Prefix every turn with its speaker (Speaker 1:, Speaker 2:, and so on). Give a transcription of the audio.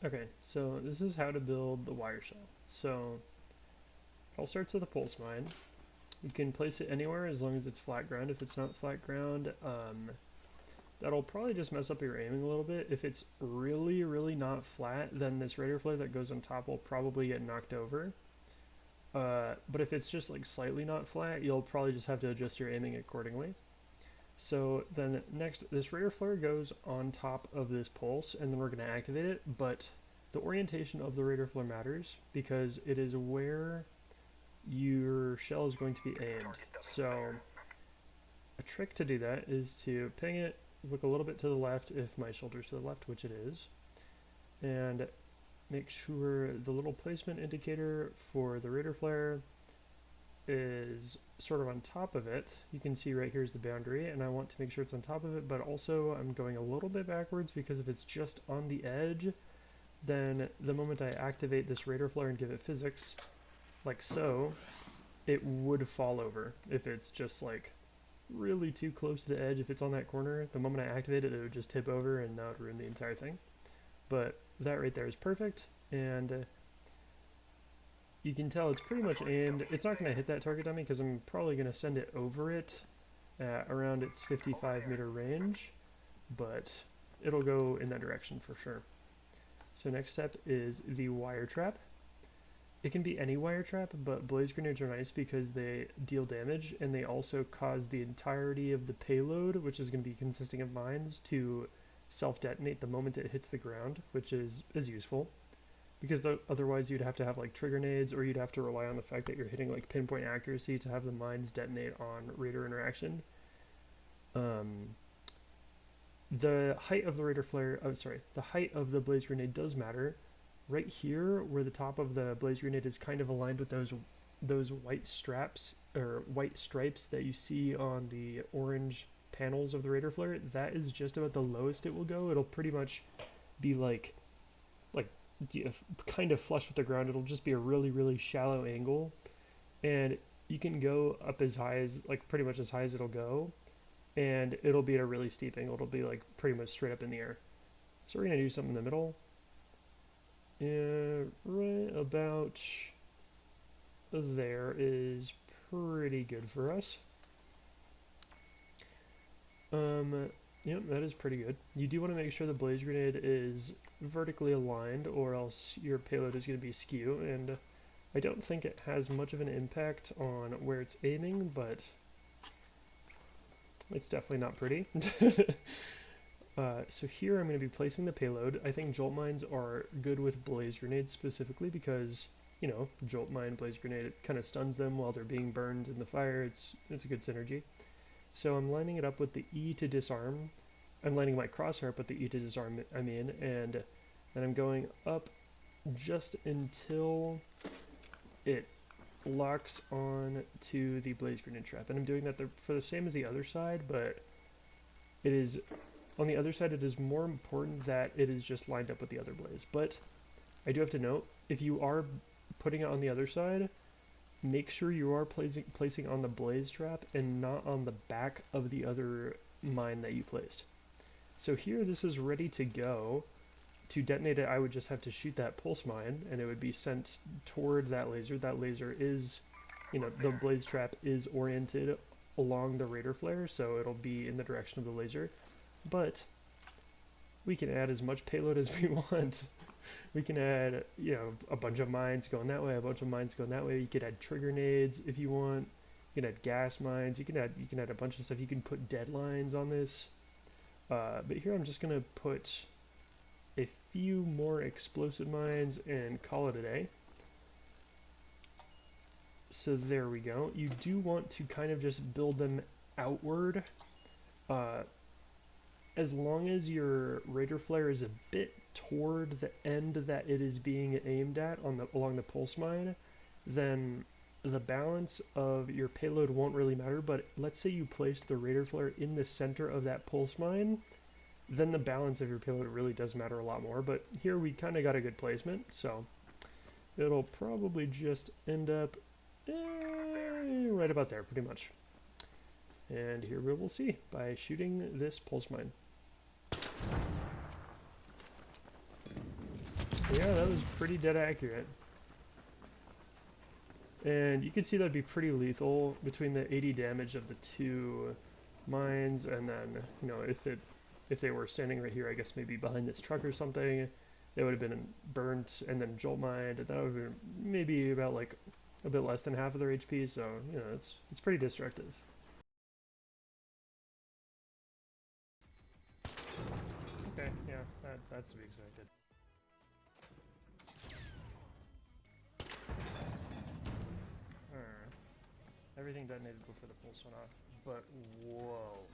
Speaker 1: Okay, so this is how to build the wire shell. So it all starts with a pulse mine. You can place it anywhere as long as it's flat ground. If it's not flat ground, that'll probably just mess up your aiming a little bit. If it's really, really not flat, then this radar flare that goes on top will probably get knocked over. But if it's just like slightly not flat, you'll probably just have to adjust your aiming accordingly. So then next, this radar flare goes on top of this pulse, and then we're going to activate it, but the orientation of the radar flare matters because it is where your shell is going to be aimed. So a trick to do that is to ping it, look a little bit to the left if my shoulder's to the left, which it is, and make sure the little placement indicator for the radar flare is sort of on top of it. You can see right here is the boundary, and I want to make sure it's on top of it, but also I'm going a little bit backwards because if it's just on the edge, then the moment I activate this radar flare and give it physics, like so, it would fall over. If it's just like really too close to the edge, if it's on that corner, the moment I activate it, it would just tip over and that would ruin the entire thing. But that right there is perfect, and you can tell it's pretty much aimed. It's not going to hit that target dummy because I'm probably going to send it over it at around its 55-meter range, but it'll go in that direction for sure. So next step is the wire trap. It can be any wire trap, but blaze grenades are nice because they deal damage and they also cause the entirety of the payload, which is going to be consisting of mines, to self-detonate the moment it hits the ground, which is useful. Because otherwise you'd have to have like trigger nades, or you'd have to rely on the fact that you're hitting like pinpoint accuracy to have the mines detonate on radar interaction. The height of the radar flare, the height of the blaze grenade does matter. Right here, where the top of the blaze grenade is kind of aligned with those white straps or white stripes that you see on the orange panels of the radar flare, that is just about the lowest it will go. It'll pretty much be like kind of flush with the ground. It'll just be a really, really shallow angle, and you can go up as high as like pretty much as high as it'll go, and it'll be at a really steep angle. It'll be like pretty much straight up in the air. So we're gonna do something in the middle. Yeah, right about there is pretty good for us. Yep, that is pretty good. You do want to make sure the blaze grenade is vertically aligned, or else your payload is going to be skew, and I don't think it has much of an impact on where it's aiming, but it's definitely not pretty. So here I'm going to be placing the payload. I think jolt mines are good with blaze grenades specifically because, you know, jolt mine, blaze grenade, it kind of stuns them while they're being burned in the fire. It's a good synergy. So I'm lining it up with the E to disarm. I'm lining my crosshair up with the E to disarm, and then I'm going up just until it locks on to the blaze grenade trap. And I'm doing that for the same as the other side, but it is, on the other side, it is more important that it is just lined up with the other blaze. But I do have to note, if you are putting it on the other side, make sure you are placing on the blaze trap and not on the back of the other mine that you placed. So here this is ready to go. To detonate it, I would just have to shoot that pulse mine and it would be sent toward that laser. That laser is, you know, the blaze trap is oriented along the radar flare, so it'll be in the direction of the laser. But we can add as much payload as we want. We can add, you know, a bunch of mines going that way, a bunch of mines going that way. You could add trigger nades if you want. You can add gas mines. You can add a bunch of stuff. You can put deadlines on this. But here I'm just gonna put a few more explosive mines and call it a day. So there we go. You do want to kind of just build them outward. As long as your radar flare is a bit toward the end that it is being aimed at along the pulse mine, then the balance of your payload won't really matter. But let's say you place the radar flare in the center of that pulse mine, then the balance of your payload really does matter a lot more. But here we kind of got a good placement, so it'll probably just end up right about there, pretty much. And here we will see by shooting this pulse mine. Yeah, that was pretty dead accurate. And you can see that'd be pretty lethal between the 80 damage of the two mines, and then, you know, if they were standing right here, I guess maybe behind this truck or something, they would have been burnt and then jolt mined. That would have been maybe about like a bit less than half of their HP. So you know, it's pretty destructive. Okay, yeah, that's to be expected. Alright. Everything detonated before the pulse went off. But whoa.